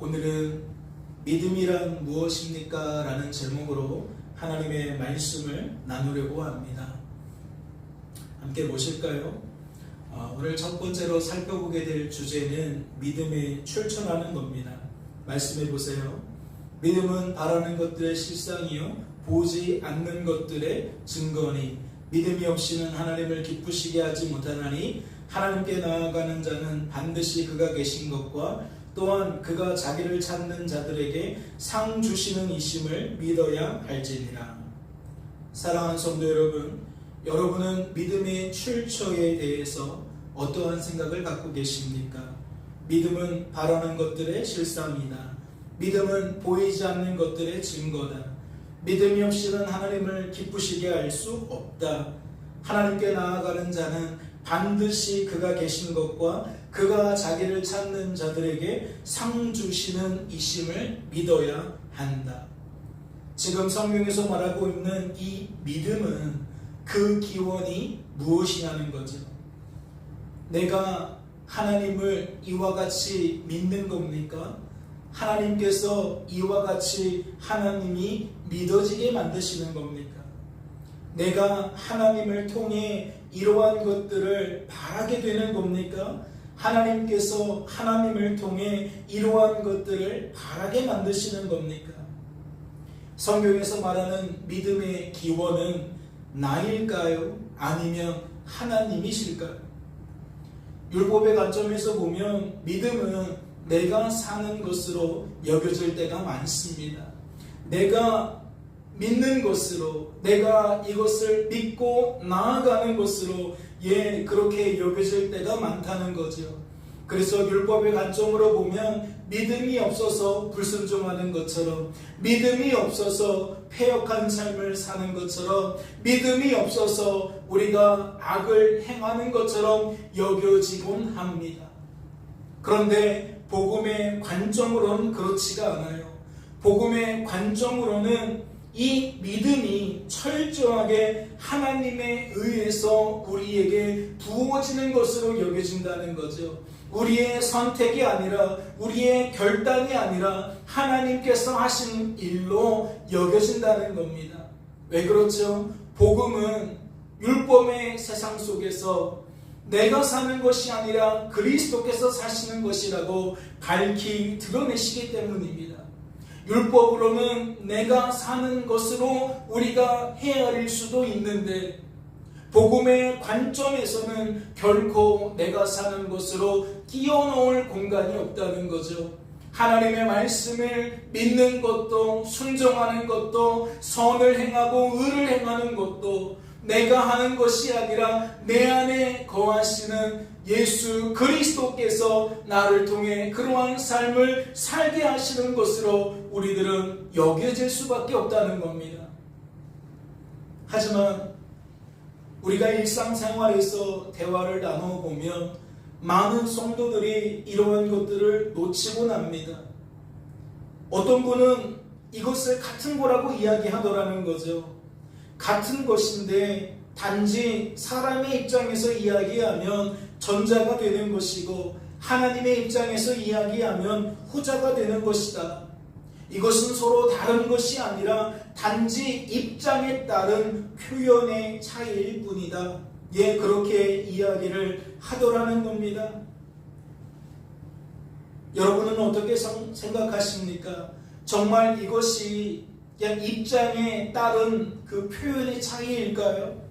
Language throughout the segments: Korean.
오늘은 믿음이란 무엇입니까? 라는 제목으로 하나님의 말씀을 나누려고 합니다. 함께 보실까요? 오늘 첫 번째로 살펴보게 될 주제는 믿음에 출처라는 겁니다. 말씀해 보세요. 믿음은 바라는 것들의 실상이요 보지 않는 것들의 증거니 믿음이 없이는 하나님을 기쁘시게 하지 못하나니 하나님께 나아가는 자는 반드시 그가 계신 것과 또한 그가 자기를 찾는 자들에게 상 주시는 이심을 믿어야 할지니라. 사랑하는 성도 여러분, 여러분은 믿음의 출처에 대해서 어떠한 생각을 갖고 계십니까? 믿음은 바라는 것들의 실상이다. 믿음은 보이지 않는 것들의 증거다. 믿음이 없이는 하나님을 기쁘시게 할 수 없다. 하나님께 나아가는 자는 반드시 그가 계신 것과 그가 자기를 찾는 자들에게 상 주시는 이심을 믿어야 한다. 지금 성경에서 말하고 있는 이 믿음은 그 기원이 무엇이냐는 거죠. 내가 하나님을 이와 같이 믿는 겁니까? 하나님께서 이와 같이 하나님이 믿어지게 만드시는 겁니까? 내가 하나님을 통해 이러한 것들을 바라게 되는 겁니까? 하나님께서 하나님을 통해 이러한 것들을 바라게 만드시는 겁니까? 성경에서 말하는 믿음의 기원은 나일까요? 아니면 하나님이실까요? 율법의 관점에서 보면 믿음은 내가 사는 것으로 여겨질 때가 많습니다. 내가 믿는 것으로, 내가 이것을 믿고 나아가는 것으로 그렇게 여겨질 때가 많다는 거죠. 그래서 율법의 관점으로 보면 믿음이 없어서 불순종하는 것처럼, 믿음이 없어서 패역한 삶을 사는 것처럼, 믿음이 없어서 우리가 악을 행하는 것처럼 여겨지곤 합니다. 그런데 복음의 관점으로는 그렇지가 않아요. 복음의 관점으로는 이 믿음이 철저하게 하나님에 의해서 우리에게 부어지는 것으로 여겨진다는 거죠. 우리의 선택이 아니라, 우리의 결단이 아니라 하나님께서 하신 일로 여겨진다는 겁니다. 왜 그렇죠? 복음은 율법의 세상 속에서 내가 사는 것이 아니라 그리스도께서 사시는 것이라고 밝히 드러내시기 때문입니다. 율법으로는 내가 사는 것으로 우리가 헤아릴 수도 있는데, 복음의 관점에서는 결코 내가 사는 것으로 끼워넣을 공간이 없다는 거죠. 하나님의 말씀을 믿는 것도, 순종하는 것도, 선을 행하고 의를 행하는 것도 내가 하는 것이 아니라 내 안에 거하시는 예수 그리스도께서 나를 통해 그러한 삶을 살게 하시는 것으로 우리들은 여겨질 수밖에 없다는 겁니다. 하지만 우리가 일상생활에서 대화를 나눠보면 많은 성도들이 이러한 것들을 놓치고 납니다. 어떤 분은 이것을 같은 거라고 이야기하더라는 거죠. 같은 것인데 단지 사람의 입장에서 이야기하면 전자가 되는 것이고 하나님의 입장에서 이야기하면 후자가 되는 것이다. 이것은 서로 다른 것이 아니라 단지 입장에 따른 표현의 차이일 뿐이다. 그렇게 이야기를 하더라는 겁니다. 여러분은 어떻게 생각하십니까? 정말 이것이 그냥 입장에 따른 그 표현의 차이일까요?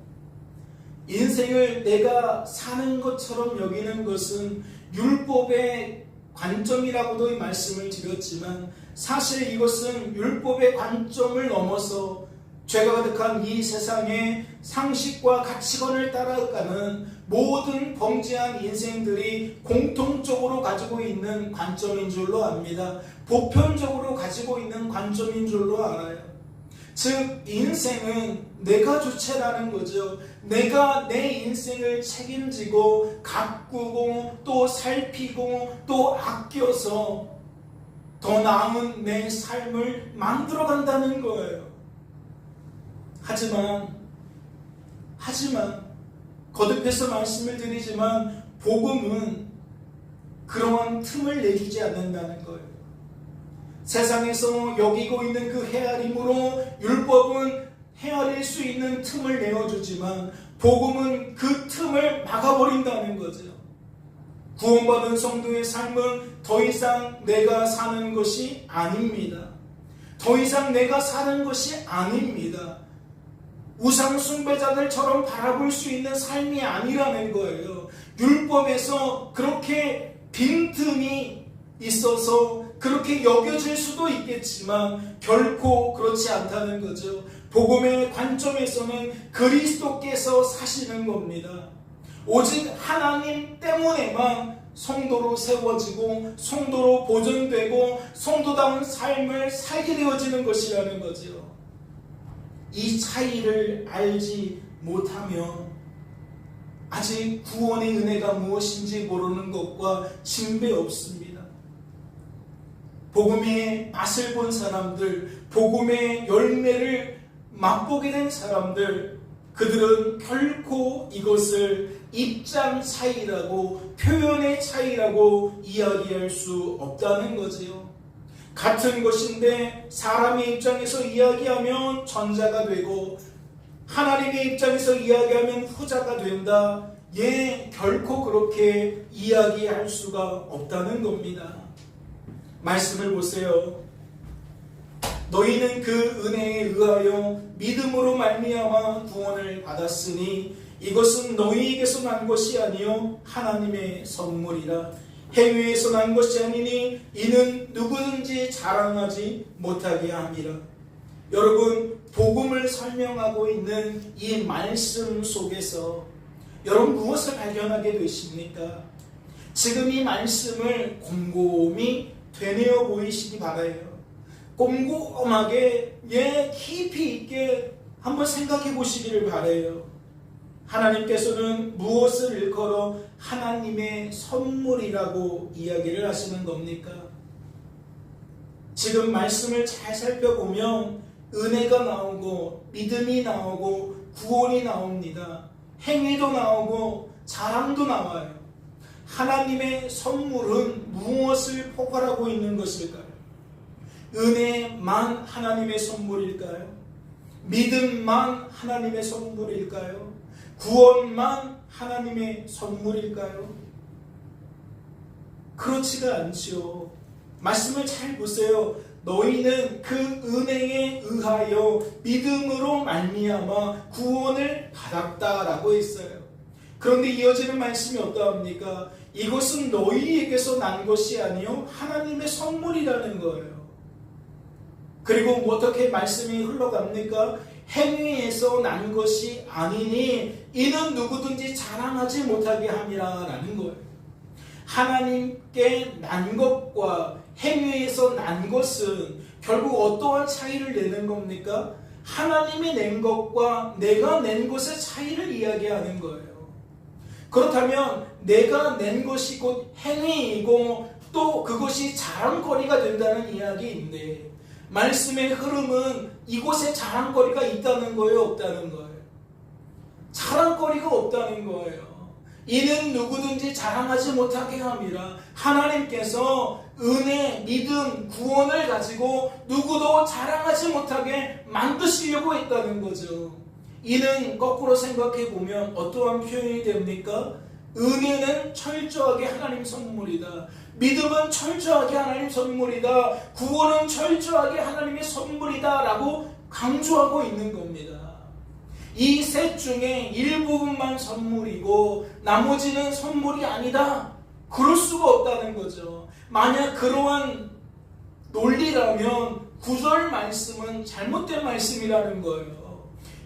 인생을 내가 사는 것처럼 여기는 것은 율법의 관점이라고도 말씀을 드렸지만 사실 이것은 율법의 관점을 넘어서 죄가 가득한 이 세상의 상식과 가치관을 따라가는 모든 범죄한 인생들이 공통적으로 가지고 있는 관점인 줄로 압니다. 보편적으로 가지고 있는 관점인 줄로 알아요. 즉 인생은 내가 주체라는 거죠. 내가 내 인생을 책임지고 가꾸고 또 살피고 또 아껴서 더 나은 내 삶을 만들어간다는 거예요. 하지만 거듭해서 말씀을 드리지만 복음은 그러한 틈을 내주지 않는다는 거예요. 세상에서 여기고 있는 그 헤아림으로 율법은 헤아릴 수 있는 틈을 내어주지만 복음은 그 틈을 막아버린다는 거죠. 구원받은 성도의 삶은 더 이상 내가 사는 것이 아닙니다. 더 이상 내가 사는 것이 아닙니다. 우상 숭배자들처럼 바라볼 수 있는 삶이 아니라는 거예요. 율법에서 그렇게 빈틈이 있어서 그렇게 여겨질 수도 있겠지만 결코 그렇지 않다는 거죠. 복음의 관점에서는 그리스도께서 사시는 겁니다. 오직 하나님 때문에만 성도로 세워지고 성도로 보존되고 성도다운 삶을 살게 되어지는 것이라는 거죠. 이 차이를 알지 못하면 아직 구원의 은혜가 무엇인지 모르는 것과 징배 없습니다. 복음의 맛을 본 사람들, 복음의 열매를 맛보게 된 사람들, 그들은 결코 이것을 입장 차이라고, 표현의 차이라고 이야기할 수 없다는 거지요. 같은 것인데 사람의 입장에서 이야기하면 전자가 되고 하나님의 입장에서 이야기하면 후자가 된다. 결코 그렇게 이야기할 수가 없다는 겁니다. 말씀을 보세요. 너희는 그 은혜에 의하여 믿음으로 말미암아 구원을 받았으니 이것은 너희에게서 난 것이 아니요 하나님의 선물이라. 행위에서 난 것이 아니니 이는 누구든지 자랑하지 못하게 함이라. 여러분, 복음을 설명하고 있는 이 말씀 속에서 여러분 무엇을 발견하게 되십니까? 지금 이 말씀을 곰곰이 되뇌어 보이시기 바라요. 꼼꼼하게 깊이 있게 한번 생각해 보시기를 바라요. 하나님께서는 무엇을 일컬어 하나님의 선물이라고 이야기를 하시는 겁니까? 지금 말씀을 잘 살펴보면 은혜가 나오고 믿음이 나오고 구원이 나옵니다. 행위도 나오고 자랑도 나와요. 하나님의 선물은 무엇을 포괄하고 있는 것일까요? 은혜만 하나님의 선물일까요? 믿음만 하나님의 선물일까요? 구원만 하나님의 선물일까요? 그렇지가 않죠. 말씀을 잘 보세요. 너희는 그 은혜에 의하여 믿음으로 말미암아 구원을 받았다라고 했어요. 그런데 이어지는 말씀이 어떠합니까? 이것은 너희에게서 난 것이 아니요 하나님의 선물이라는 거예요. 그리고 어떻게 말씀이 흘러갑니까? 행위에서 난 것이 아니니 이는 누구든지 자랑하지 못하게 함이라 라는 거예요. 하나님께 난 것과 행위에서 난 것은 결국 어떠한 차이를 내는 겁니까? 하나님이 낸 것과 내가 낸 것의 차이를 이야기하는 거예요. 그렇다면 내가 낸 것이 곧 행위이고 또 그것이 자랑거리가 된다는 이야기인데 말씀의 흐름은 이곳에 자랑거리가 있다는 거예요, 없다는 거예요? 자랑거리가 없다는 거예요. 이는 누구든지 자랑하지 못하게 함이라. 하나님께서 은혜, 믿음, 구원을 가지고 누구도 자랑하지 못하게 만드시려고 했다는 거죠. 이는 거꾸로 생각해 보면 어떠한 표현이 됩니까? 은혜는 철저하게 하나님 선물이다. 믿음은 철저하게 하나님 선물이다. 구원은 철저하게 하나님의 선물이다 라고 강조하고 있는 겁니다. 이 셋 중에 일부분만 선물이고 나머지는 선물이 아니다. 그럴 수가 없다는 거죠. 만약 그러한 논리라면 구절 말씀은 잘못된 말씀이라는 거예요.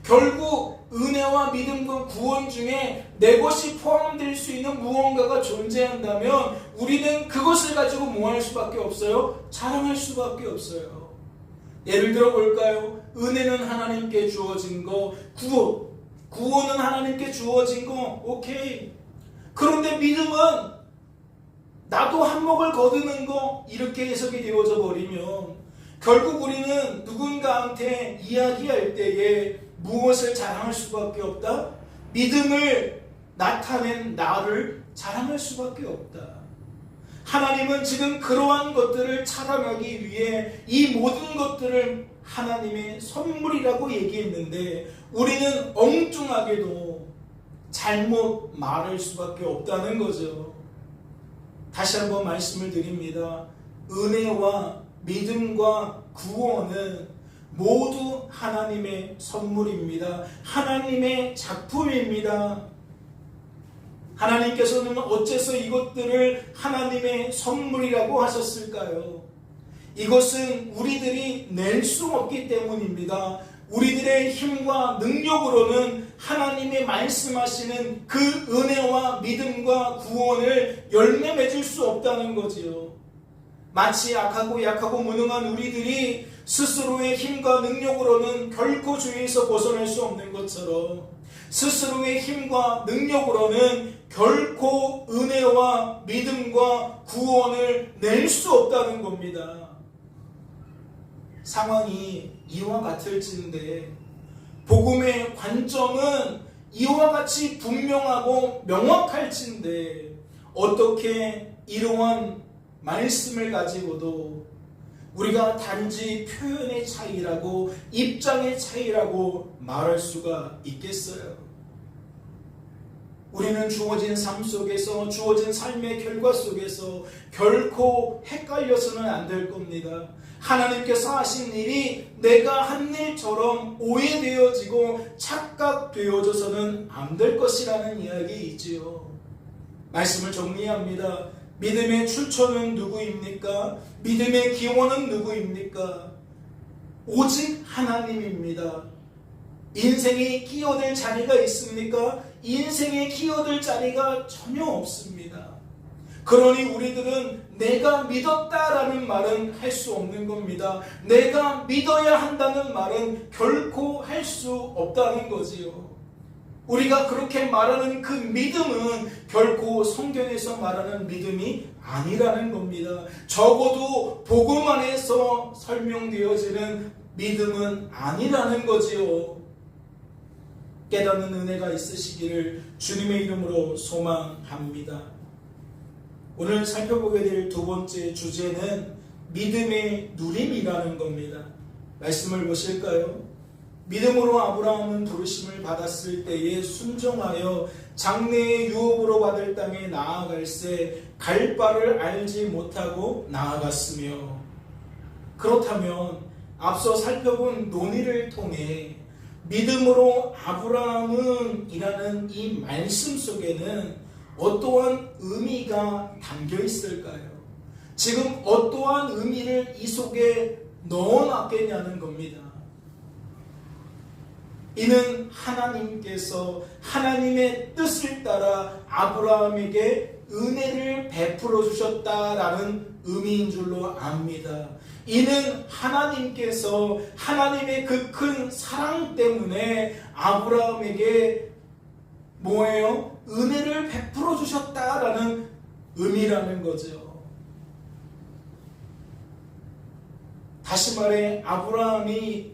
결국 은혜와 믿음과 구원 중에 내 것이 포함될 수 있는 무언가가 존재한다면 우리는 그것을 가지고 뭐 할 수밖에 없어요? 자랑할 수밖에 없어요. 예를 들어 볼까요? 은혜는 하나님께 주어진 거, 구원은 하나님께 주어진 거, 오케이. 그런데 믿음은 나도 한몫을 거두는 거, 이렇게 해석이 되어져 버리면 결국 우리는 누군가한테 이야기할 때에 무엇을 자랑할 수밖에 없다? 믿음을 나타낸 나를 자랑할 수밖에 없다. 하나님은 지금 그러한 것들을 차단하기 위해 이 모든 것들을 하나님의 선물이라고 얘기했는데 우리는 엉뚱하게도 잘못 말할 수밖에 없다는 거죠. 다시 한번 말씀을 드립니다. 은혜와 믿음과 구원은 모두 하나님의 선물입니다. 하나님의 작품입니다. 하나님께서는 어째서 이것들을 하나님의 선물이라고 하셨을까요? 이것은 우리들이 낼 수 없기 때문입니다. 우리들의 힘과 능력으로는 하나님의 말씀하시는 그 은혜와 믿음과 구원을 열매 맺을 수 없다는 거지요. 마치 약하고 무능한 우리들이 스스로의 힘과 능력으로는 결코 주에서 벗어날 수 없는 것처럼 스스로의 힘과 능력으로는 결코 은혜와 믿음과 구원을 낼 수 없다는 겁니다. 상황이 이와 같을진데 복음의 관점은 이와 같이 분명하고 명확할진데 어떻게 이러한 말씀을 가지고도 우리가 단지 표현의 차이라고 입장의 차이라고 말할 수가 있겠어요? 우리는 주어진 삶 속에서 주어진 삶의 결과 속에서 결코 헷갈려서는 안 될 겁니다. 하나님께서 하신 일이 내가 한 일처럼 오해되어지고 착각되어져서는 안 될 것이라는 이야기이지요. 말씀을 정리합니다. 믿음의 출처는 누구입니까? 믿음의 기원은 누구입니까? 오직 하나님입니다. 인생에 끼어들 자리가 있습니까? 인생에 끼어들 자리가 전혀 없습니다. 그러니 우리들은 내가 믿었다라는 말은 할 수 없는 겁니다. 내가 믿어야 한다는 말은 결코 할 수 없다는 거지요. 우리가 그렇게 말하는 그 믿음은 결코 성경에서 말하는 믿음이 아니라는 겁니다. 적어도 복음 안에서 설명되어지는 믿음은 아니라는 거지요. 깨닫는 은혜가 있으시기를 주님의 이름으로 소망합니다. 오늘 살펴보게 될 두 번째 주제는 믿음의 누림이라는 겁니다. 말씀을 보실까요? 믿음으로 아브라함은 부르심을 받았을 때에 순종하여 장래의 유업으로 받을 땅에 나아갈새 갈 바를 알지 못하고 나아갔으며, 그렇다면 앞서 살펴본 논의를 통해 믿음으로 아브라함은 이라는 이 말씀 속에는 어떠한 의미가 담겨 있을까요? 지금 어떠한 의미를 이 속에 넣어놨겠냐는 겁니다. 이는 하나님께서 하나님의 뜻을 따라 아브라함에게 은혜를 베풀어 주셨다라는 의미인 줄로 압니다. 이는 하나님께서 하나님의 그 큰 사랑 때문에 아브라함에게 뭐예요? 은혜를 베풀어 주셨다라는 의미라는 거죠. 다시 말해 아브라함이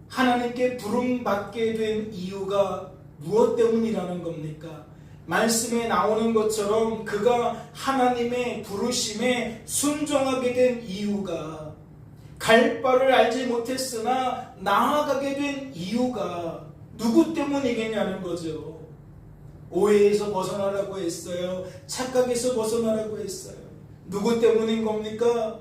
하나님께 부름받게 된 이유가 무엇 때문이라는 겁니까? 말씀에 나오는 것처럼 그가 하나님의 부르심에 순종하게 된 이유가, 갈 바를 알지 못했으나 나아가게 된 이유가 누구 때문이겠냐는 거죠. 오해에서 벗어나라고 했어요. 착각에서 벗어나라고 했어요. 누구 때문인 겁니까?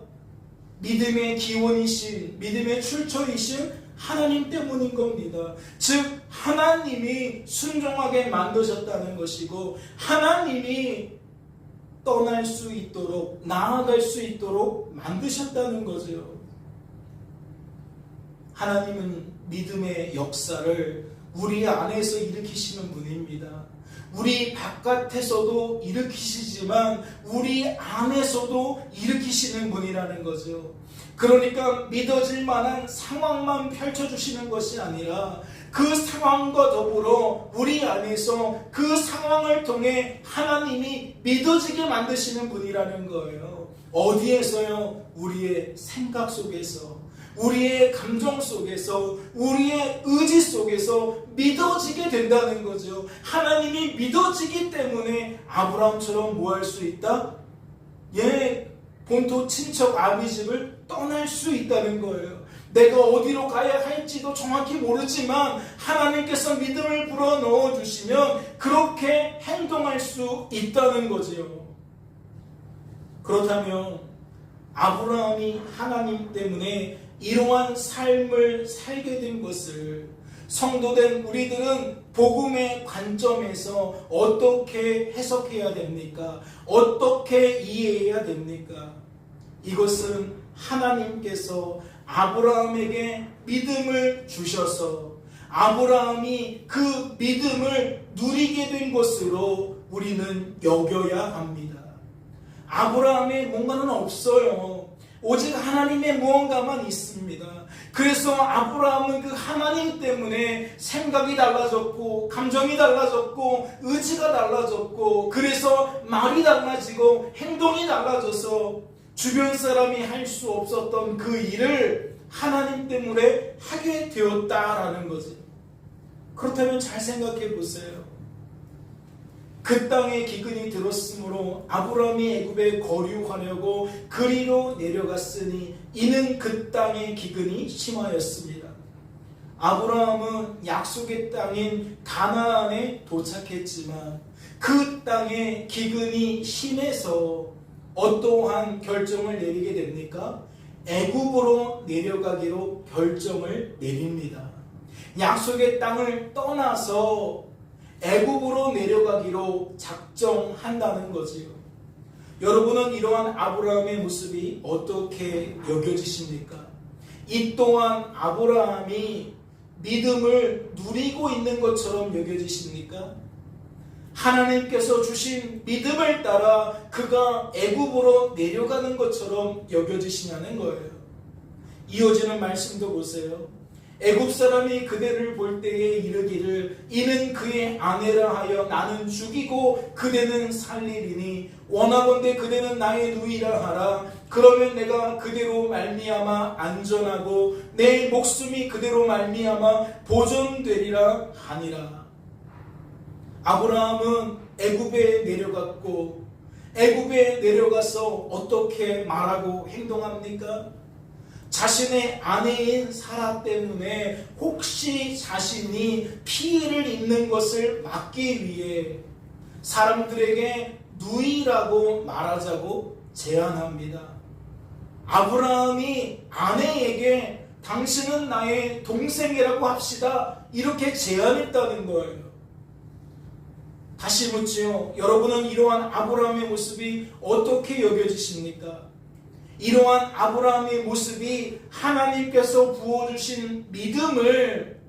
믿음의 기원이신, 믿음의 출처이신 하나님 때문인 겁니다. 즉 하나님이 순종하게 만드셨다는 것이고, 하나님이 떠날 수 있도록, 나아갈 수 있도록 만드셨다는 거죠. 하나님은 믿음의 역사를 우리 안에서 일으키시는 분입니다. 우리 바깥에서도 일으키시지만 우리 안에서도 일으키시는 분이라는 거죠. 그러니까 믿어질 만한 상황만 펼쳐주시는 것이 아니라 그 상황과 더불어 우리 안에서 그 상황을 통해 하나님이 믿어지게 만드시는 분이라는 거예요. 어디에서요? 우리의 생각 속에서, 우리의 감정 속에서, 우리의 의지 속에서 믿어지게 된다는 거죠. 하나님이 믿어지기 때문에 아브라함처럼 뭐 할 수 있다? 본토 친척 아비 집을 떠날 수 있다는 거예요. 내가 어디로 가야 할지도 정확히 모르지만 하나님께서 믿음을 불어넣어 주시면 그렇게 행동할 수 있다는 거지요. 그렇다면 아브라함이 하나님 때문에 이러한 삶을 살게 된 것을 성도된 우리들은 복음의 관점에서 어떻게 해석해야 됩니까? 어떻게 이해해야 됩니까? 이것은 하나님께서 아브라함에게 믿음을 주셔서 아브라함이 그 믿음을 누리게 된 것으로 우리는 여겨야 합니다. 아브라함의 뭔가는 없어요. 오직 하나님의 무언가만 있습니다. 그래서 아브라함은 그 하나님 때문에 생각이 달라졌고 감정이 달라졌고 의지가 달라졌고 그래서 말이 달라지고 행동이 달라져서 주변 사람이 할 수 없었던 그 일을 하나님 때문에 하게 되었다라는 거지. 그렇다면 잘 생각해 보세요. 그 땅에 기근이 들었으므로 아브라함이 애굽에 거류하려고 그리로 내려갔으니 이는 그 땅에 기근이 심하였습니다. 아브라함은 약속의 땅인 가나안에 도착했지만 그 땅에 기근이 심해서 어떠한 결정을 내리게 됩니까? 애굽으로 내려가기로 결정을 내립니다. 약속의 땅을 떠나서 애굽으로 내려가기로 작정한다는 거지요. 여러분은 이러한 아브라함의 모습이 어떻게 여겨지십니까? 이 또한 아브라함이 믿음을 누리고 있는 것처럼 여겨지십니까? 하나님께서 주신 믿음을 따라 그가 애굽으로 내려가는 것처럼 여겨지시냐는 거예요. 이어지는 말씀도 보세요. 애굽 사람이 그대를 볼 때에 이르기를 이는 그의 아내라 하여 나는 죽이고 그대는 살리리니 원하건대 그대는 나의 누이라 하라. 그러면 내가 그대로 말미암아 안전하고 내 목숨이 그대로 말미암아 보존되리라 하니라. 아브라함은 애굽에 내려갔고 애굽에 내려가서 어떻게 말하고 행동합니까? 자신의 아내인 사라 때문에 혹시 자신이 피해를 입는 것을 막기 위해 사람들에게 누이라고 말하자고 제안합니다. 아브라함이 아내에게 당신은 나의 동생이라고 합시다 이렇게 제안했다는 거예요. 다시 묻지요. 여러분은 이러한 아브라함의 모습이 어떻게 여겨지십니까? 이러한 아브라함의 모습이 하나님께서 부어주신 믿음을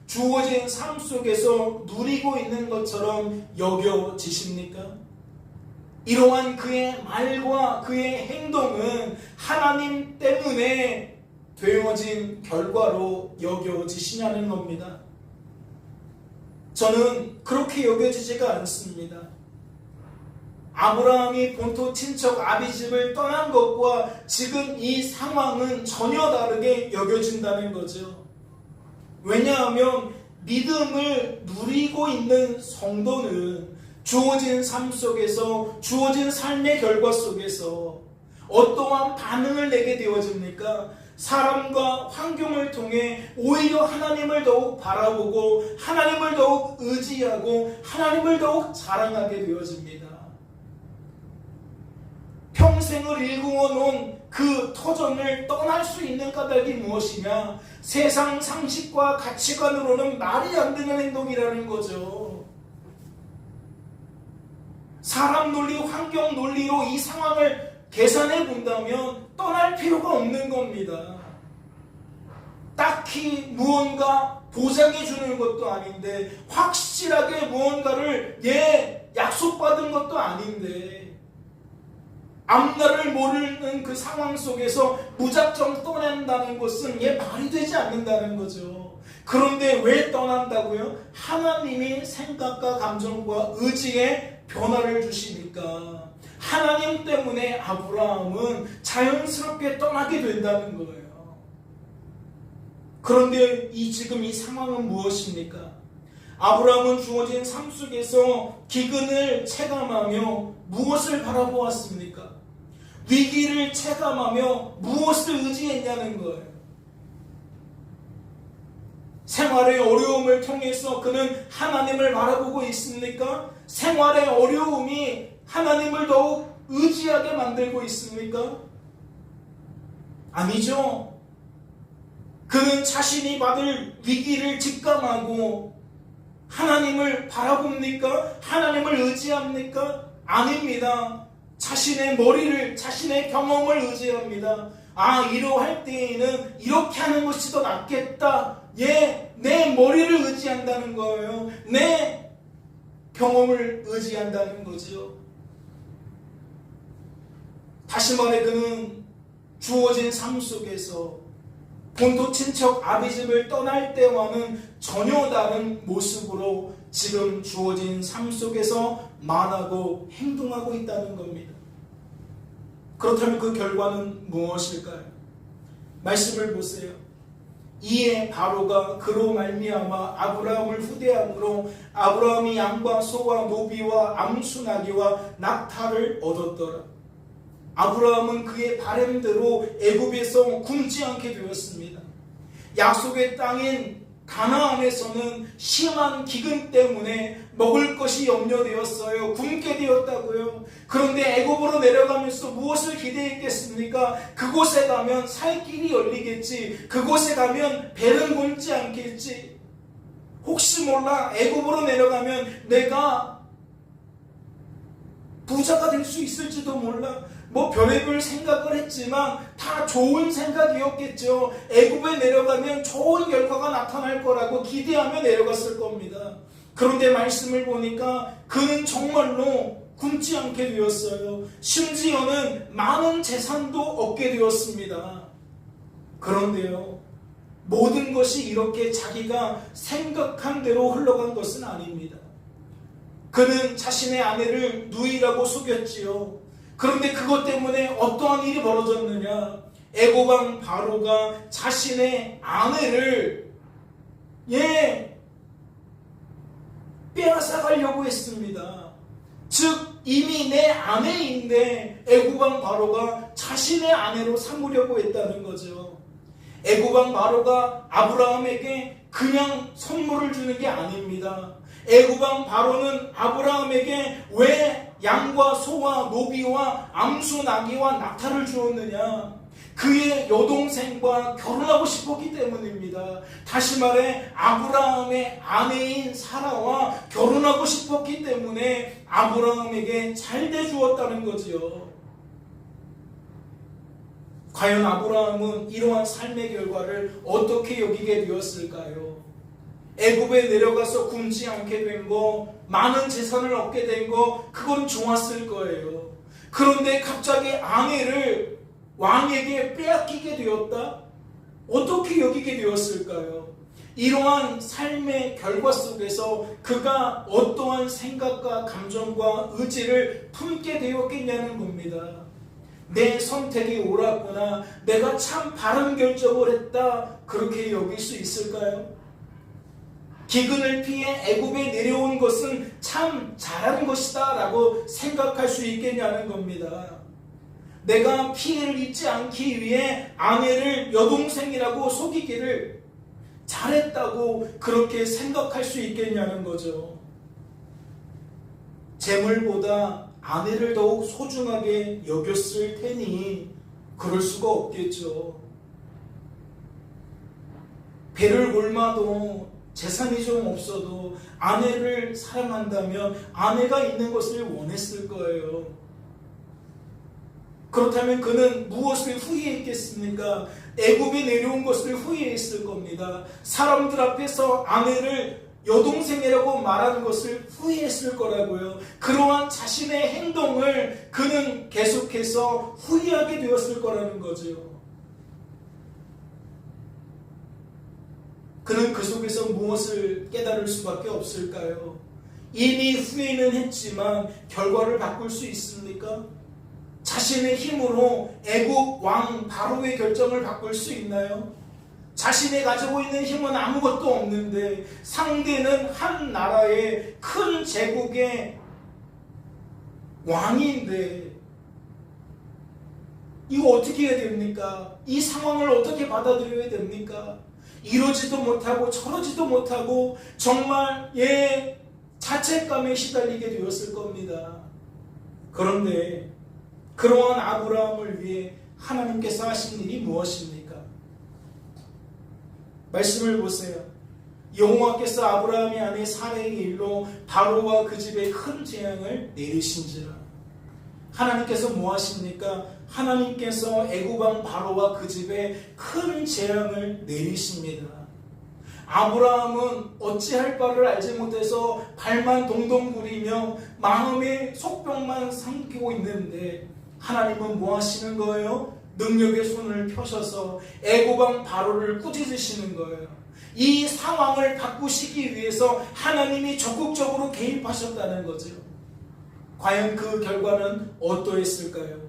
주어진 삶 속에서 누리고 있는 것처럼 여겨지십니까? 이러한 그의 말과 그의 행동은 하나님 때문에 되어진 결과로 여겨지시냐는 겁니다. 저는 그렇게 여겨지지가 않습니다. 아브라함이 본토 친척 아비 집을 떠난 것과 지금 이 상황은 전혀 다르게 여겨진다는 거죠. 왜냐하면 믿음을 누리고 있는 성도는 주어진 삶 속에서 주어진 삶의 결과 속에서 어떠한 반응을 내게 되어집니까? 사람과 환경을 통해 오히려 하나님을 더욱 바라보고 하나님을 더욱 의지하고 하나님을 더욱 자랑하게 되어집니다. 평생을 일구어 놓은 그 터전을 떠날 수 있는 까닭이 무엇이냐? 세상 상식과 가치관으로는 말이 안 되는 행동이라는 거죠. 사람 논리, 환경 논리로 이 상황을 계산해 본다면 떠날 필요가 없는 겁니다. 딱히 무언가 보장해 주는 것도 아닌데 확실하게 무언가를 약속받은 것도 아닌데 앞날을 모르는 그 상황 속에서 무작정 떠난다는 것은 말이 되지 않는다는 거죠. 그런데 왜 떠난다고요? 하나님이 생각과 감정과 의지에 변화를 주시니까 하나님 때문에 아브라함은 자연스럽게 떠나게 된다는 거예요. 그런데 지금 이 상황은 무엇입니까? 아브라함은 주어진 삶 속에서 기근을 체감하며 무엇을 바라보았습니까? 위기를 체감하며 무엇을 의지했냐는 거예요. 생활의 어려움을 통해서 그는 하나님을 바라보고 있습니까? 생활의 어려움이 하나님을 더욱 의지하게 만들고 있습니까? 아니죠. 그는 자신이 받을 위기를 직감하고 하나님을 바라봅니까? 하나님을 의지합니까? 아닙니다. 자신의 머리를, 자신의 경험을 의지합니다. 이러할 때에는 이렇게 하는 것이 더 낫겠다. 내 머리를 의지한다는 거예요. 내 경험을 의지한다는 거죠. 다시 말해 그는 주어진 삶 속에서 본토 친척 아비집을 떠날 때와는 전혀 다른 모습으로 지금 주어진 삶 속에서 말하고 행동하고 있다는 겁니다. 그렇다면 그 결과는 무엇일까요? 말씀을 보세요. 이에 바로가 그로 말미암아 아브라함을 후대함으로 아브라함이 양과 소와 노비와 암수 나귀와 낙타를 얻었더라. 아브라함은 그의 바램대로 애굽에서 굶지 않게 되었습니다. 약속의 땅인 가나안에서는 심한 기근 때문에 먹을 것이 염려되었어요. 굶게 되었다고요. 그런데 애굽으로 내려가면서 무엇을 기대했겠습니까? 그곳에 가면 살 길이 열리겠지. 그곳에 가면 배는 굶지 않겠지. 혹시 몰라 애굽으로 내려가면 내가 부자가 될 수 있을지도 몰라. 별의별 생각을 했지만 다 좋은 생각이었겠죠. 애굽에 내려가면 좋은 결과가 나타날 거라고 기대하며 내려갔을 겁니다. 그런데 말씀을 보니까 그는 정말로 굶지 않게 되었어요. 심지어는 많은 재산도 얻게 되었습니다. 그런데요, 모든 것이 이렇게 자기가 생각한 대로 흘러간 것은 아닙니다. 그는 자신의 아내를 누이라고 속였지요. 그런데 그것 때문에 어떠한 일이 벌어졌느냐? 애고방 바로가 자신의 아내를 빼앗아 가려고 했습니다. 즉 이미 내 아내인데 애고방 바로가 자신의 아내로 삼으려고 했다는 거죠. 애고방 바로가 아브라함에게 그냥 선물을 주는 게 아닙니다. 애고방 바로는 아브라함에게 왜 양과 소와 노비와 암수 나귀와 낙타를 주었느냐? 그의 여동생과 결혼하고 싶었기 때문입니다. 다시 말해 아브라함의 아내인 사라와 결혼하고 싶었기 때문에 아브라함에게 잘 대주었다는 거지요. 과연 아브라함은 이러한 삶의 결과를 어떻게 여기게 되었을까요? 애굽에 내려가서 굶지 않게 된 거, 많은 재산을 얻게 된 거, 그건 좋았을 거예요. 그런데 갑자기 아내를 왕에게 빼앗기게 되었다? 어떻게 여기게 되었을까요? 이러한 삶의 결과 속에서 그가 어떠한 생각과 감정과 의지를 품게 되었겠냐는 겁니다. 내 선택이 옳았구나, 내가 참 바른 결정을 했다, 그렇게 여길 수 있을까요? 기근을 피해 애굽에 내려온 것은 참 잘한 것이다 라고 생각할 수 있겠냐는 겁니다. 내가 피해를 입지 않기 위해 아내를 여동생이라고 속이기를 잘했다고 그렇게 생각할 수 있겠냐는 거죠. 재물보다 아내를 더욱 소중하게 여겼을 테니 그럴 수가 없겠죠. 배를 골마도 재산이 좀 없어도 아내를 사랑한다면 아내가 있는 것을 원했을 거예요. 그렇다면 그는 무엇을 후회했겠습니까? 애굽에 내려온 것을 후회했을 겁니다. 사람들 앞에서 아내를 여동생이라고 말하는 것을 후회했을 거라고요. 그러한 자신의 행동을 그는 계속해서 후회하게 되었을 거라는 거죠. 그는 그 속에서 무엇을 깨달을 수밖에 없을까요? 이미 후회는 했지만 결과를 바꿀 수 있습니까? 자신의 힘으로 애굽 왕 바로의 결정을 바꿀 수 있나요? 자신이 가지고 있는 힘은 아무것도 없는데 상대는 한 나라의 큰 제국의 왕인데 이거 어떻게 해야 됩니까? 이 상황을 어떻게 받아들여야 됩니까? 이러지도 못하고 저러지도 못하고 정말 자책감에 시달리게 되었을 겁니다. 그런데 그러한 아브라함을 위해 하나님께서 하신 일이 무엇입니까? 말씀을 보세요. 여호와께서 아브라함의 아내 사레의 일로 바로와 그 집에 큰 재앙을 내리신지라. 하나님께서 뭐 하십니까? 하나님께서 애굽 왕 바로와 그 집에 큰 재앙을 내리십니다. 아브라함은 어찌할 바를 알지 못해서 발만 동동 구리며 마음의 속병만 삼키고 있는데 하나님은 뭐 하시는 거예요? 능력의 손을 펴셔서 애굽 왕 바로를 꾸짖으시는 거예요. 이 상황을 바꾸시기 위해서 하나님이 적극적으로 개입하셨다는 거죠. 과연 그 결과는 어떠했을까요?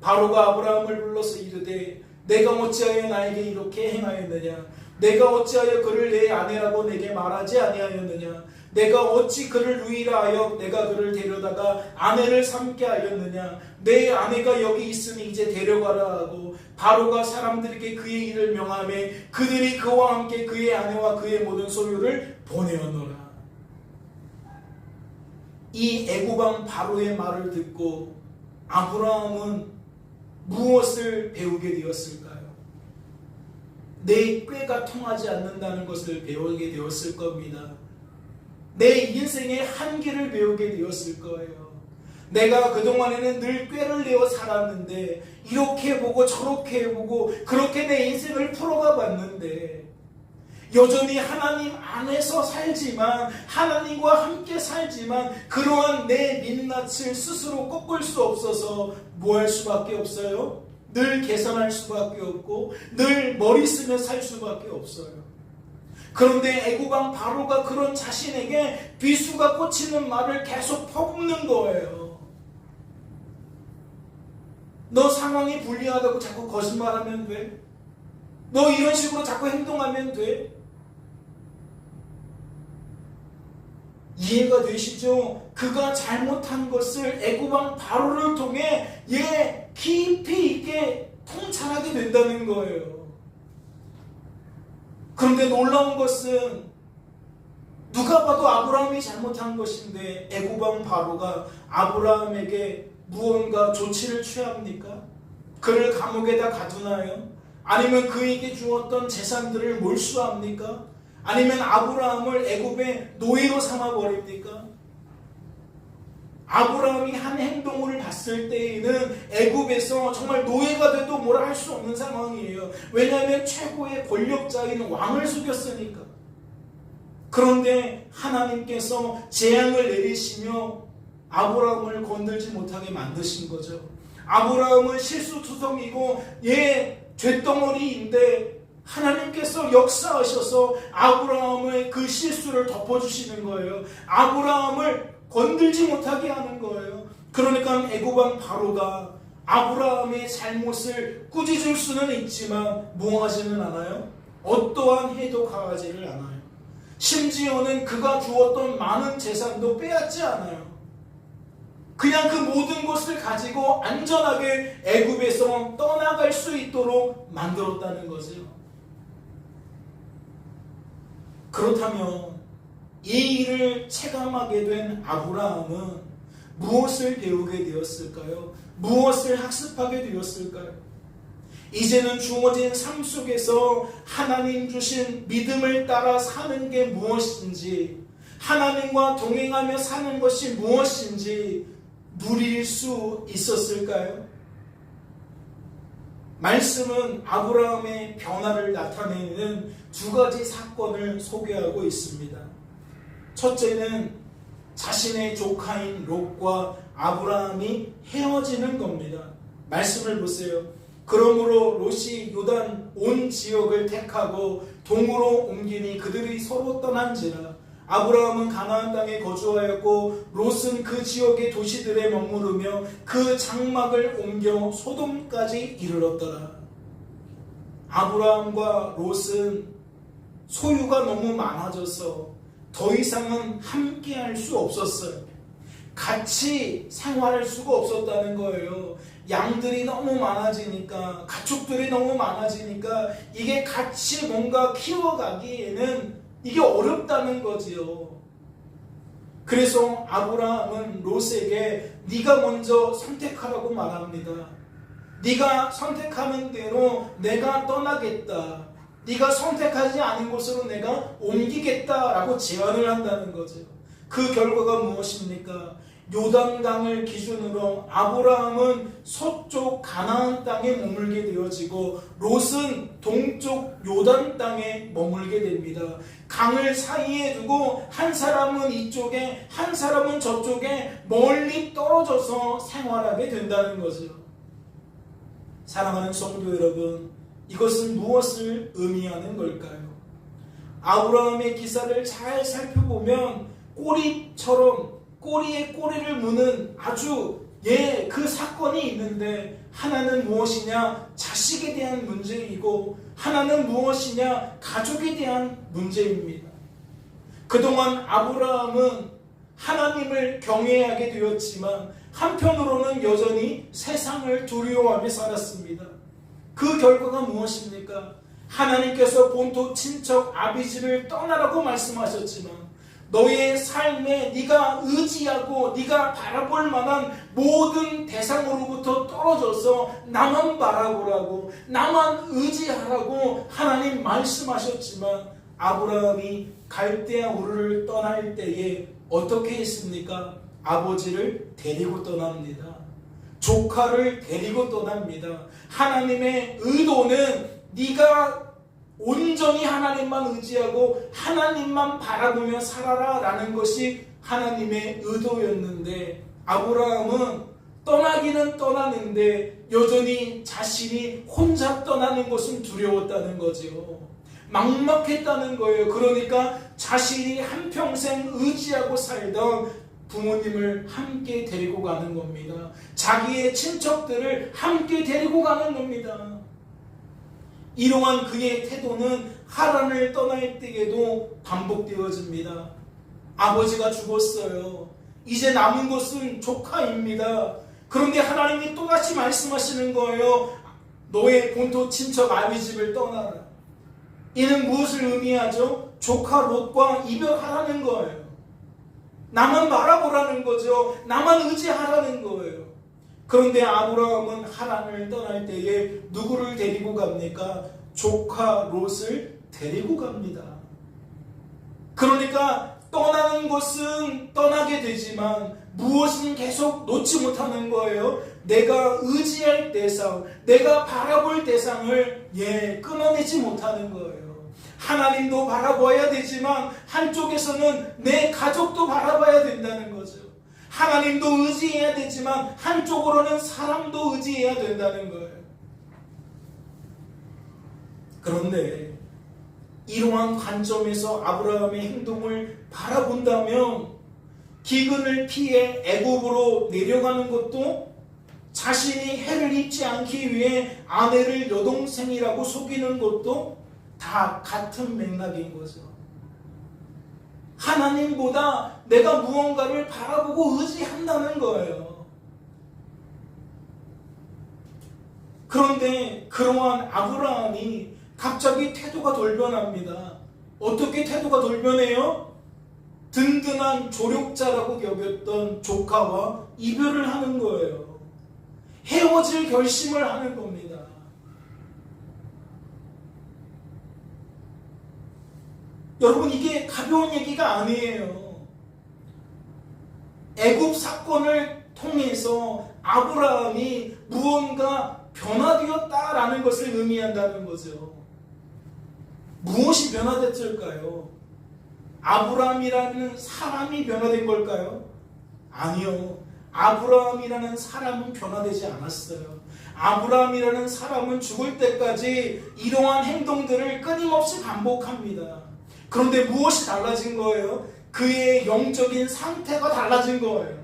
바로가 아브라함을 불러서 이르되 내가 어찌하여 나에게 이렇게 행하였느냐? 내가 어찌하여 그를 내 아내라고 내게 말하지 아니하였느냐? 내가 어찌 그를 누이라 하여 내가 그를 데려다가 아내를 삼게 하였느냐? 내 아내가 여기 있으니 이제 데려가라 하고 바로가 사람들에게 그의 일을 명하매 그들이 그와 함께 그의 아내와 그의 모든 소유를 보내었노라. 이 애굽 왕 바로의 말을 듣고 아브라함은 무엇을 배우게 되었을까요? 내 꾀가 통하지 않는다는 것을 배우게 되었을 겁니다. 내 인생의 한계를 배우게 되었을 거예요. 내가 그동안에는 늘 꾀를 내어 살았는데 이렇게 해보고 저렇게 해보고 그렇게 내 인생을 풀어가 봤는데 여전히 하나님 안에서 살지만 하나님과 함께 살지만 그러한 내 민낯을 스스로 꺾을 수 없어서 뭐 할 수밖에 없어요? 늘 개선할 수밖에 없고 늘 머리 쓰며 살 수밖에 없어요. 그런데 애굽 왕 바로가 그런 자신에게 비수가 꽂히는 말을 계속 퍼붓는 거예요. 너 상황이 불리하다고 자꾸 거짓말하면 돼? 너 이런 식으로 자꾸 행동하면 돼? 이해가 되시죠? 그가 잘못한 것을 애굽 왕 바로를 통해 깊이 있게 통찰하게 된다는 거예요. 그런데 놀라운 것은 누가 봐도 아브라함이 잘못한 것인데 애굽 왕 바로가 아브라함에게 무언가 조치를 취합니까? 그를 감옥에다 가두나요? 아니면 그에게 주었던 재산들을 몰수합니까? 아니면 아브라함을 애굽의 노예로 삼아버립니까? 아브라함이 한 행동을 봤을 때에는 애굽에서 정말 노예가 돼도 뭐라 할 수 없는 상황이에요. 왜냐하면 최고의 권력자인 왕을 속였으니까. 그런데 하나님께서 재앙을 내리시며 아브라함을 건들지 못하게 만드신 거죠. 아브라함은 실수투성이고 죄덩어리인데 하나님께서 역사하셔서 아브라함의 그 실수를 덮어주시는 거예요. 아브라함을 건들지 못하게 하는 거예요. 그러니까 애굽 왕 바로가 아브라함의 잘못을 꾸짖을 수는 있지만 모하지는 않아요. 어떠한 해도 가하지를 않아요. 심지어는 그가 주었던 많은 재산도 빼앗지 않아요. 그냥 그 모든 것을 가지고 안전하게 애굽에서 떠나갈 수 있도록 만들었다는 거죠. 그렇다면 이 일을 체감하게 된 아브라함은 무엇을 배우게 되었을까요? 무엇을 학습하게 되었을까요? 이제는 주어진 삶 속에서 하나님 주신 믿음을 따라 사는 게 무엇인지, 하나님과 동행하며 사는 것이 무엇인지 누릴 수 있었을까요? 말씀은 아브라함의 변화를 나타내는 두 가지 사건을 소개하고 있습니다. 첫째는 자신의 조카인 롯과 아브라함이 헤어지는 겁니다. 말씀을 보세요. 그러므로 롯이 요단 온 지역을 택하고 동으로 옮기니 그들이 서로 떠난지라. 아브라함은 가나안 땅에 거주하였고 롯은 그 지역의 도시들에 머무르며 그 장막을 옮겨 소돔까지 이르렀더라. 아브라함과 롯은 소유가 너무 많아져서 더 이상은 함께할 수 없었어요. 같이 생활할 수가 없었다는 거예요. 양들이 너무 많아지니까, 가축들이 너무 많아지니까 이게 같이 뭔가 키워가기에는 이게 어렵다는 거지요. 그래서 아브라함은 롯에게 네가 먼저 선택하라고 말합니다. 네가 선택하는 대로 내가 떠나겠다. 네가 선택하지 않은 곳으로 내가 옮기겠다라고 제안을 한다는 거죠. 그 결과가 무엇입니까? 요단강을 기준으로 아브라함은 서쪽 가나안 땅에 머물게 되어지고 롯은 동쪽 요단 땅에 머물게 됩니다. 강을 사이에 두고 한 사람은 이쪽에 한 사람은 저쪽에 멀리 떨어져서 생활하게 된다는 거죠. 사랑하는 성도 여러분, 이것은 무엇을 의미하는 걸까요? 아브라함의 기사를 잘 살펴보면 꼬리처럼 꼬리에 꼬리를 무는 아주 그 사건이 있는데, 하나는 무엇이냐? 자식에 대한 문제이고 하나는 무엇이냐? 가족에 대한 문제입니다. 그동안 아브라함은 하나님을 경외하게 되었지만 한편으로는 여전히 세상을 두려워하며 살았습니다. 그 결과가 무엇입니까? 하나님께서 본토 친척 아비집을 떠나라고 말씀하셨지만 너의 삶에 네가 의지하고 네가 바라볼 만한 모든 대상으로부터 떨어져서 나만 바라보라고, 나만 의지하라고 하나님 말씀하셨지만 아브라함이 갈대아 우르를 떠날 때에 어떻게 했습니까? 아버지를 데리고 떠납니다. 조카를 데리고 떠납니다. 하나님의 의도는 네가 온전히 하나님만 의지하고 하나님만 바라보며 살아라 라는 것이 하나님의 의도였는데, 아브라함은 떠나기는 떠나는데 여전히 자신이 혼자 떠나는 것은 두려웠다는 거죠. 막막했다는 거예요. 그러니까 자신이 한평생 의지하고 살던 부모님을 함께 데리고 가는 겁니다. 자기의 친척들을 함께 데리고 가는 겁니다. 이러한 그의 태도는 하란을 떠날 때에도 반복되어집니다. 아버지가 죽었어요. 이제 남은 것은 조카입니다. 그런데 하나님이 또다시 말씀하시는 거예요. 너의 본토 친척 아비집을 떠나라. 이는 무엇을 의미하죠? 조카 롯과 이별하라는 거예요. 나만 바라보라는 거죠. 나만 의지하라는 거예요. 그런데 아브라함은 하란을 떠날 때에 누구를 데리고 갑니까? 조카 롯을 데리고 갑니다. 그러니까 떠나는 것은 떠나게 되지만 무엇은 계속 놓지 못하는 거예요. 내가 의지할 대상, 내가 바라볼 대상을 끊어내지 못하는 거예요. 하나님도 바라봐야 되지만 한쪽에서는 내 가족도 바라봐야 된다는 거죠. 하나님도 의지해야 되지만 한쪽으로는 사람도 의지해야 된다는 거예요. 그런데 이러한 관점에서 아브라함의 행동을 바라본다면 기근을 피해 애굽으로 내려가는 것도 자신이 해를 입지 않기 위해 아내를 여동생이라고 속이는 것도 다 같은 맥락인 거죠. 하나님보다 내가 무언가를 바라보고 의지한다는 거예요. 그런데 그러한 아브라함이 갑자기 태도가 돌변합니다. 어떻게 태도가 돌변해요? 든든한 조력자라고 여겼던 조카와 이별을 하는 거예요. 헤어질 결심을 하는 겁니다. 여러분, 이게 가벼운 얘기가 아니에요. 애굽 사건을 통해서 아브라함이 무언가 변화되었다라는 것을 의미한다는 거죠. 무엇이 변화됐을까요? 아브라함이라는 사람이 변화된 걸까요? 아니요. 아브라함이라는 사람은 변화되지 않았어요. 아브라함이라는 사람은 죽을 때까지 이러한 행동들을 끊임없이 반복합니다. 그런데 무엇이 달라진 거예요? 그의 영적인 상태가 달라진 거예요.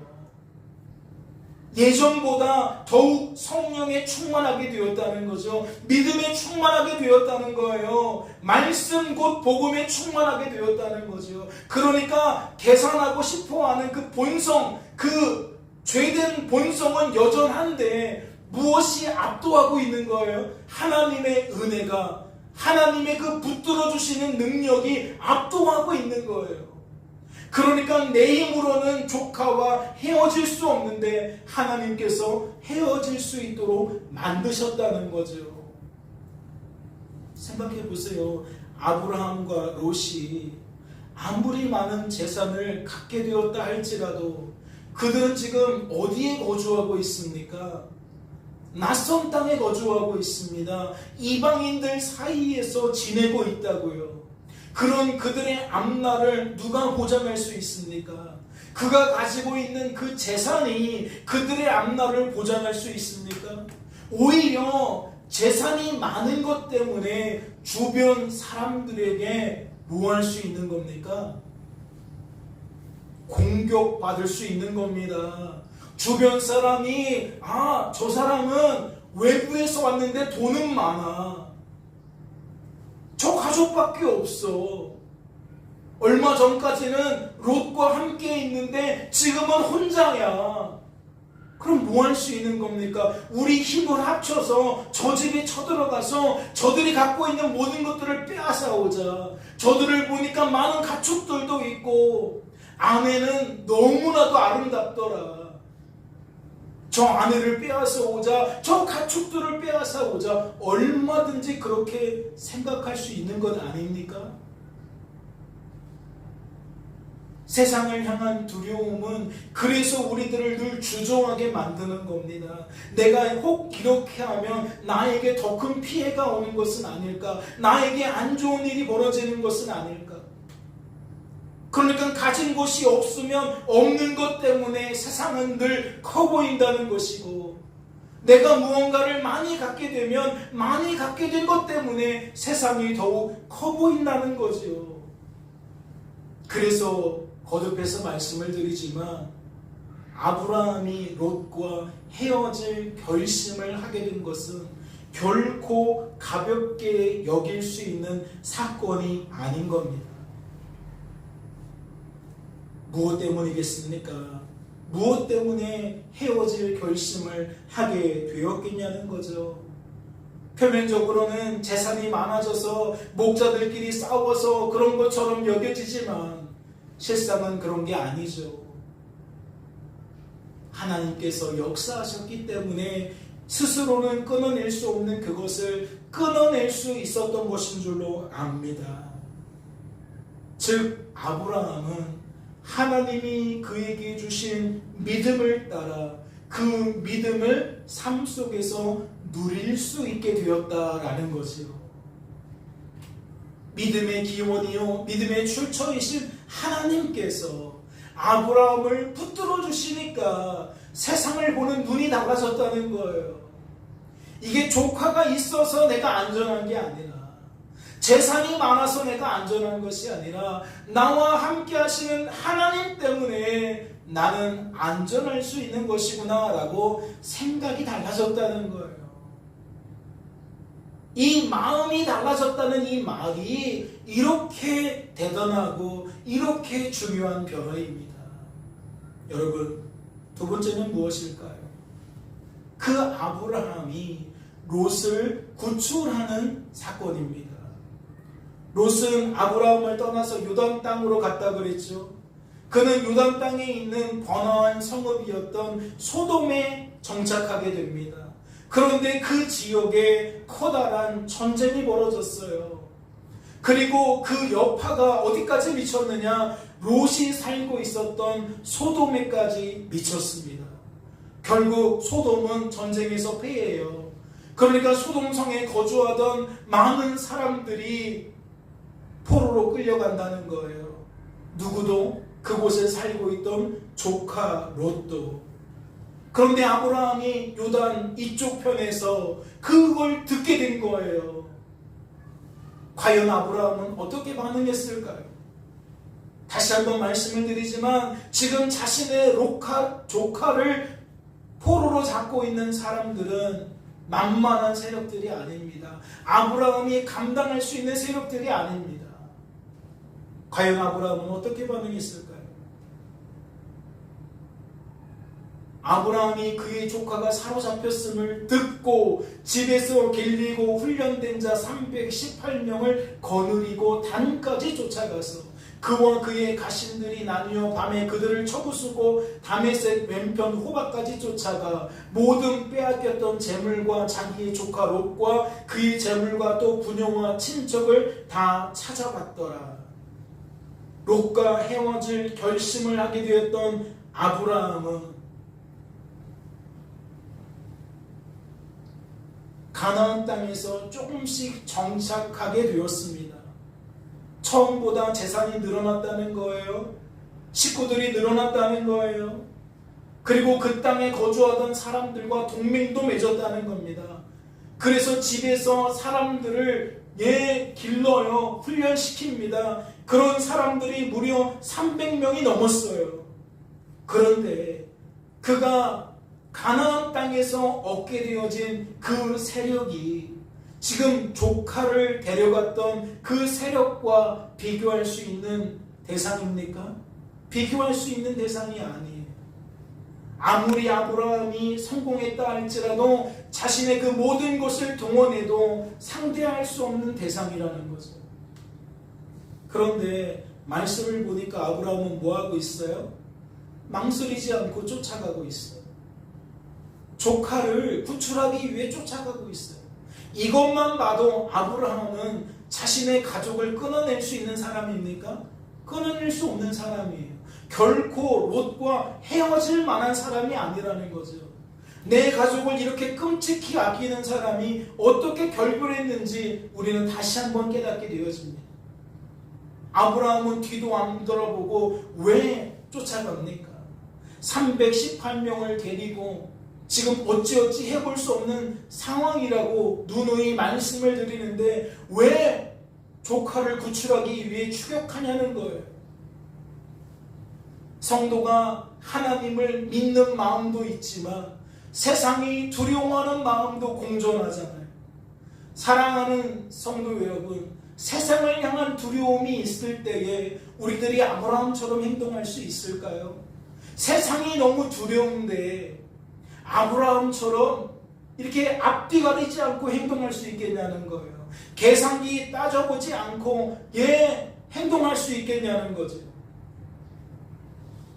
예전보다 더욱 성령에 충만하게 되었다는 거죠. 믿음에 충만하게 되었다는 거예요. 말씀 곧 복음에 충만하게 되었다는 거죠. 그러니까 계산하고 싶어하는 그 본성, 그 죄된 본성은 여전한데 무엇이 압도하고 있는 거예요? 하나님의 은혜가, 하나님의 그 붙들어 주시는 능력이 압도하고 있는 거예요. 그러니까 내 힘으로는 조카와 헤어질 수 없는데 하나님께서 헤어질 수 있도록 만드셨다는 거죠. 생각해 보세요. 아브라함과 롯이 아무리 많은 재산을 갖게 되었다 할지라도 그들은 지금 어디에 거주하고 있습니까? 낯선 땅에 거주하고 있습니다. 이방인들 사이에서 지내고 있다고요. 그런 그들의 앞날을 누가 보장할 수 있습니까? 그가 가지고 있는 그 재산이 그들의 앞날을 보장할 수 있습니까? 오히려 재산이 많은 것 때문에 주변 사람들에게 뭐 할 수 있는 겁니까? 공격받을 수 있는 겁니다. 주변 사람이 저 사람은 외부에서 왔는데 돈은 많아. 저 가족밖에 없어. 얼마 전까지는 롯과 함께 있는데 지금은 혼자야. 그럼 뭐 할 수 있는 겁니까? 우리 힘을 합쳐서 저 집에 쳐들어가서 저들이 갖고 있는 모든 것들을 빼앗아 오자. 저들을 보니까 많은 가축들도 있고 아내는 너무나도 아름답더라. 저 아내를 빼앗아 오자, 저 가축들을 빼앗아 오자. 얼마든지 그렇게 생각할 수 있는 것 아닙니까? 세상을 향한 두려움은 그래서 우리들을 늘 주저하게 만드는 겁니다. 내가 혹 이렇게 하면 나에게 더 큰 피해가 오는 것은 아닐까? 나에게 안 좋은 일이 벌어지는 것은 아닐까? 그러니까 가진 것이 없으면 없는 것 때문에 세상은 늘 커 보인다는 것이고, 내가 무언가를 많이 갖게 되면 많이 갖게 된 것 때문에 세상이 더욱 커 보인다는 거죠. 그래서 거듭해서 말씀을 드리지만 아브라함이 롯과 헤어질 결심을 하게 된 것은 결코 가볍게 여길 수 있는 사건이 아닌 겁니다. 무엇 때문이겠습니까? 무엇 때문에 헤어질 결심을 하게 되었겠냐는 거죠. 표면적으로는 재산이 많아져서 목자들끼리 싸워서 그런 것처럼 여겨지지만 실상은 그런 게 아니죠. 하나님께서 역사하셨기 때문에 스스로는 끊어낼 수 없는 그것을 끊어낼 수 있었던 것인 줄로 압니다. 즉 아브라함은 하나님이 그에게 주신 믿음을 따라 그 믿음을 삶 속에서 누릴 수 있게 되었다라는 거지요. 믿음의 기원이요 믿음의 출처이신 하나님께서 아브라함을 붙들어 주시니까 세상을 보는 눈이 달라졌다는 거예요. 이게 조카가 있어서 내가 안전한 게 아니라, 재산이 많아서 내가 안전한 것이 아니라 나와 함께 하시는 하나님 때문에 나는 안전할 수 있는 것이구나 라고 생각이 달라졌다는 거예요. 이 마음이 달라졌다는 이 말이 이렇게 대단하고 이렇게 중요한 변화입니다. 여러분, 두 번째는 무엇일까요? 그 아브라함이 롯을 구출하는 사건입니다. 롯은 아브라함을 떠나서 요단 땅으로 갔다 그랬죠. 그는 요단 땅에 있는 번화한 성읍이었던 소돔에 정착하게 됩니다. 그런데 그 지역에 커다란 전쟁이 벌어졌어요. 그리고 그 여파가 어디까지 미쳤느냐? 롯이 살고 있었던 소돔에까지 미쳤습니다. 결국 소돔은 전쟁에서 패해요. 그러니까 소돔성에 거주하던 많은 사람들이 포로로 끌려간다는 거예요. 누구도 그곳에 살고 있던 조카 롯도. 그런데 아브라함이 요단 이쪽 편에서 그걸 듣게 된 거예요. 과연 아브라함은 어떻게 반응했을까요? 다시 한번 말씀을 드리지만 지금 자신의 조카를 포로로 잡고 있는 사람들은 만만한 세력들이 아닙니다. 아브라함이 감당할 수 있는 세력들이 아닙니다. 과연 아브라함은 어떻게 반응했을까요? 아브라함이 그의 조카가 사로잡혔음을 듣고 집에서 길리고 훈련된 자 318명을 거느리고 단까지 쫓아가서 그와 그의 가신들이 나뉘어 밤에 그들을 쳐부수고 다메섹 왼편 호박까지 쫓아가 모든 빼앗겼던 재물과 자기의 조카 롯과 그의 재물과 또 부녀와 친척을 다 찾아갔더라. 롯과 헤어질 결심을 하게 되었던 아브라함은 가나안 땅에서 조금씩 정착하게 되었습니다. 처음보다 재산이 늘어났다는 거예요. 식구들이 늘어났다는 거예요. 그리고 그 땅에 거주하던 사람들과 동맹도 맺었다는 겁니다. 그래서 집에서 사람들을 길러요. 훈련시킵니다. 그런 사람들이 무려 300명이 넘었어요. 그런데 그가 가나안 땅에서 얻게 되어진 그 세력이 지금 조카를 데려갔던 그 세력과 비교할 수 있는 대상입니까? 비교할 수 있는 대상이 아니에요. 아무리 아브라함이 성공했다 할지라도 자신의 그 모든 것을 동원해도 상대할 수 없는 대상이라는 거죠. 그런데 말씀을 보니까 아브라함은 뭐하고 있어요? 망설이지 않고 쫓아가고 있어요. 조카를 구출하기 위해 쫓아가고 있어요. 이것만 봐도 아브라함은 자신의 가족을 끊어낼 수 있는 사람입니까? 끊어낼 수 없는 사람이에요. 결코 롯과 헤어질 만한 사람이 아니라는 거죠. 내 가족을 이렇게 끔찍히 아끼는 사람이 어떻게 결별했는지 우리는 다시 한번 깨닫게 되어집니다. 아브라함은 뒤도 안 돌아보고 왜 쫓아갑니까? 318명을 데리고 지금 어찌어찌 해볼 수 없는 상황이라고 누누이 말씀을 드리는데 왜 조카를 구출하기 위해 추격하냐는 거예요. 성도가 하나님을 믿는 마음도 있지만 세상이 두려워하는 마음도 공존하잖아요. 사랑하는 성도 여러분, 세상을 향한 두려움이 있을 때에 우리들이 아브라함처럼 행동할 수 있을까요? 세상이 너무 두려운데 아브라함처럼 이렇게 앞뒤 가리지 않고 행동할 수 있겠냐는 거예요. 계산기 따져보지 않고 행동할 수 있겠냐는 거죠.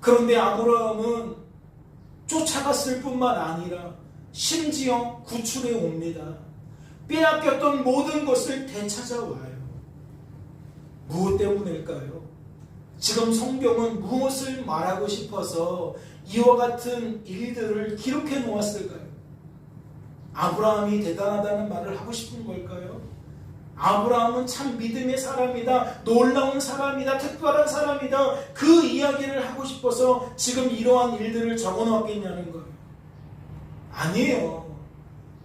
그런데 아브라함은 쫓아갔을 뿐만 아니라 심지어 구출해 옵니다. 빼앗겼던 모든 것을 되찾아와요. 무엇 때문일까요? 지금 성경은 무엇을 말하고 싶어서 이와 같은 일들을 기록해 놓았을까요? 아브라함이 대단하다는 말을 하고 싶은 걸까요? 아브라함은 참 믿음의 사람이다, 놀라운 사람이다, 특별한 사람이다, 그 이야기를 하고 싶어서 지금 이러한 일들을 적어 놓았겠냐는 거예요. 아니에요.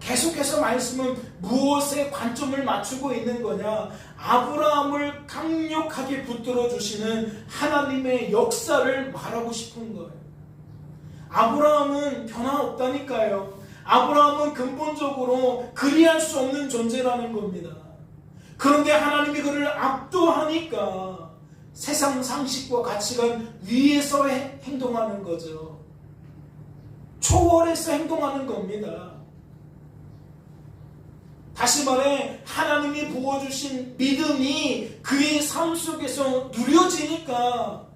계속해서 말씀은 무엇에 관점을 맞추고 있는 거냐? 아브라함을 강력하게 붙들어 주시는 하나님의 역사를 말하고 싶은 거예요. 아브라함은 변화없다니까요. 아브라함은 근본적으로 그리할 수 없는 존재라는 겁니다. 그런데 하나님이 그를 압도하니까 세상 상식과 가치관 위에서 행동하는 거죠. 초월해서 행동하는 겁니다. 다시 말해 하나님이 부어주신 믿음이 그의 삶 속에서 누려지니까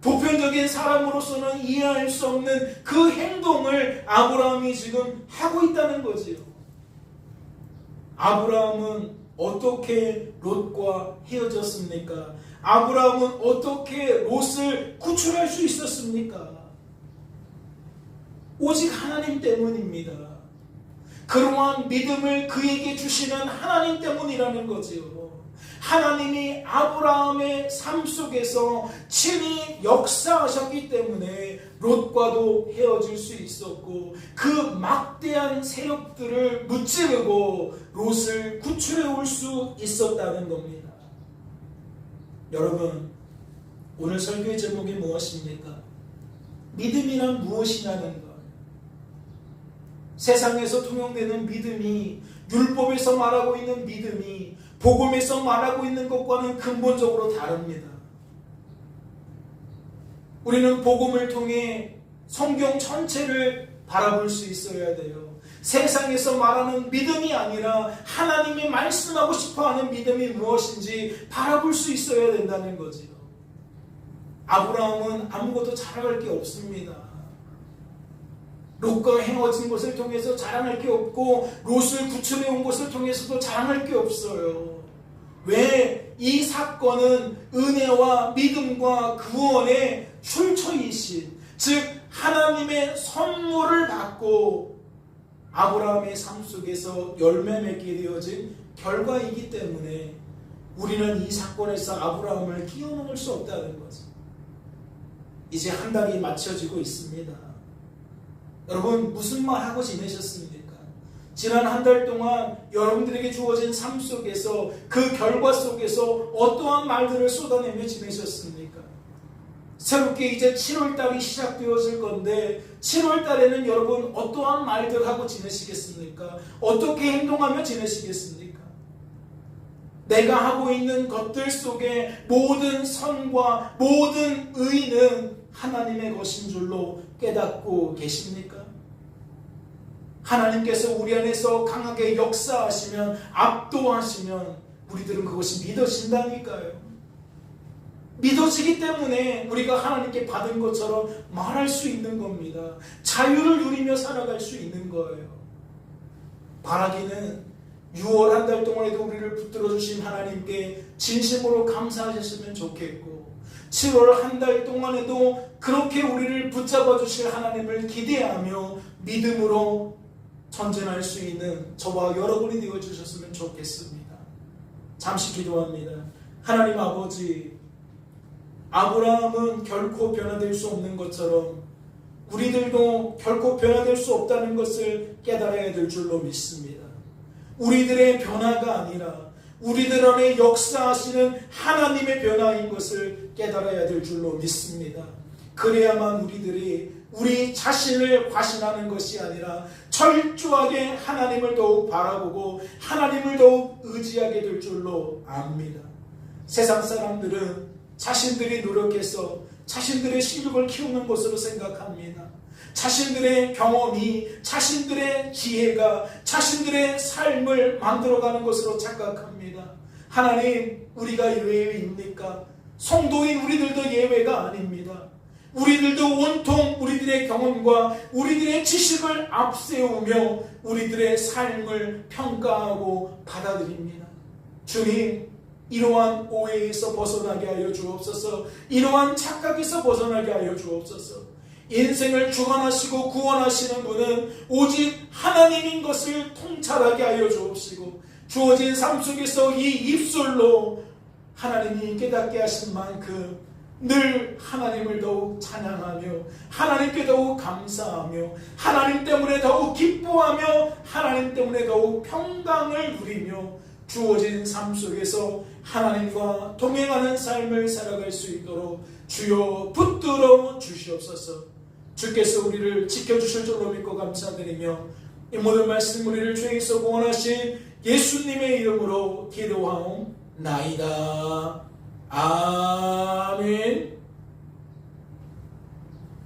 보편적인 사람으로서는 이해할 수 없는 그 행동을 아브라함이 지금 하고 있다는 거지요. 아브라함은 어떻게 롯과 헤어졌습니까? 아브라함은 어떻게 롯을 구출할 수 있었습니까? 오직 하나님 때문입니다. 그러한 믿음을 그에게 주시는 하나님 때문이라는 거지요. 하나님이 아브라함의 삶 속에서 친히 역사하셨기 때문에 롯과도 헤어질 수 있었고 그 막대한 세력들을 무찌르고 롯을 구출해 올 수 있었다는 겁니다. 여러분, 오늘 설교의 제목이 무엇입니까? 믿음이란 무엇이냐는 것. 세상에서 통용되는 믿음이, 율법에서 말하고 있는 믿음이 복음에서 말하고 있는 것과는 근본적으로 다릅니다. 우리는 복음을 통해 성경 전체를 바라볼 수 있어야 돼요. 세상에서 말하는 믿음이 아니라 하나님이 말씀하고 싶어하는 믿음이 무엇인지 바라볼 수 있어야 된다는 거지요. 아브라함은 아무것도 자랑할 게 없습니다. 롯과 행해진 것을 통해서 자랑할 게 없고 롯을 구출해 온 것을 통해서도 자랑할 게 없어요. 왜? 이 사건은 은혜와 믿음과 구원의 출처이신, 즉 하나님의 선물을 받고 아브라함의 삶 속에서 열매 맺게 되어진 결과이기 때문에 우리는 이 사건에서 아브라함을 끼워넣을 수 없다는 거죠. 이제 한 달이 맞춰지고 있습니다. 여러분, 무슨 말 하고 지내셨습니까? 지난 한 달 동안 여러분들에게 주어진 삶 속에서, 그 결과 속에서 어떠한 말들을 쏟아내며 지내셨습니까? 새롭게 이제 7월달이 시작되어질 건데 7월달에는 여러분 어떠한 말들 하고 지내시겠습니까? 어떻게 행동하며 지내시겠습니까? 내가 하고 있는 것들 속에 모든 선과 모든 의는 하나님의 것인 줄로 깨닫고 계십니까? 하나님께서 우리 안에서 강하게 역사하시면, 압도하시면 우리들은 그것이 믿어진다니까요. 믿어지기 때문에 우리가 하나님께 받은 것처럼 말할 수 있는 겁니다. 자유를 누리며 살아갈 수 있는 거예요. 바라기는 6월 한 달 동안에도 우리를 붙들어 주신 하나님께 진심으로 감사하셨으면 좋겠고, 7월 한 달 동안에도 그렇게 우리를 붙잡아 주실 하나님을 기대하며 믿음으로 전진할 수 있는 저와 여러분이 되어 주셨으면 좋겠습니다. 잠시 기도합니다. 하나님 아버지, 아브라함은 결코 변화될 수 없는 것처럼 우리들도 결코 변화될 수 없다는 것을 깨달아야 될 줄로 믿습니다. 우리들의 변화가 아니라 우리들 안에 역사하시는 하나님의 변화인 것을 깨달아야 될 줄로 믿습니다. 그래야만 우리들이 우리 자신을 과신하는 것이 아니라 철저하게 하나님을 더욱 바라보고 하나님을 더욱 의지하게 될 줄로 압니다. 세상 사람들은 자신들이 노력해서 자신들의 실력을 키우는 것으로 생각합니다. 자신들의 경험이, 자신들의 지혜가 자신들의 삶을 만들어가는 것으로 착각합니다. 하나님, 우리가 예외입니까? 성도인 우리들도 예외가 아닙니다. 우리들도 온통 우리들의 경험과 우리들의 지식을 앞세우며 우리들의 삶을 평가하고 받아들입니다. 주님, 이러한 오해에서 벗어나게 하여 주옵소서. 이러한 착각에서 벗어나게 하여 주옵소서. 인생을 주관하시고 구원하시는 분은 오직 하나님인 것을 통찰하게 하여 주옵시고, 주어진 삶 속에서 이 입술로 하나님이 깨닫게 하신 만큼 늘 하나님을 더욱 찬양하며 하나님께 더욱 감사하며 하나님 때문에 더욱 기뻐하며 하나님 때문에 더욱 평강을 누리며 주어진 삶 속에서 하나님과 동행하는 삶을 살아갈 수 있도록 주여 붙들어 주시옵소서. 주께서 우리를 지켜주실 줄로 믿고 감사드리며 이 모든 말씀 우리를 죄에서 구원하신 예수님의 이름으로 기도하옵나이다. 아멘.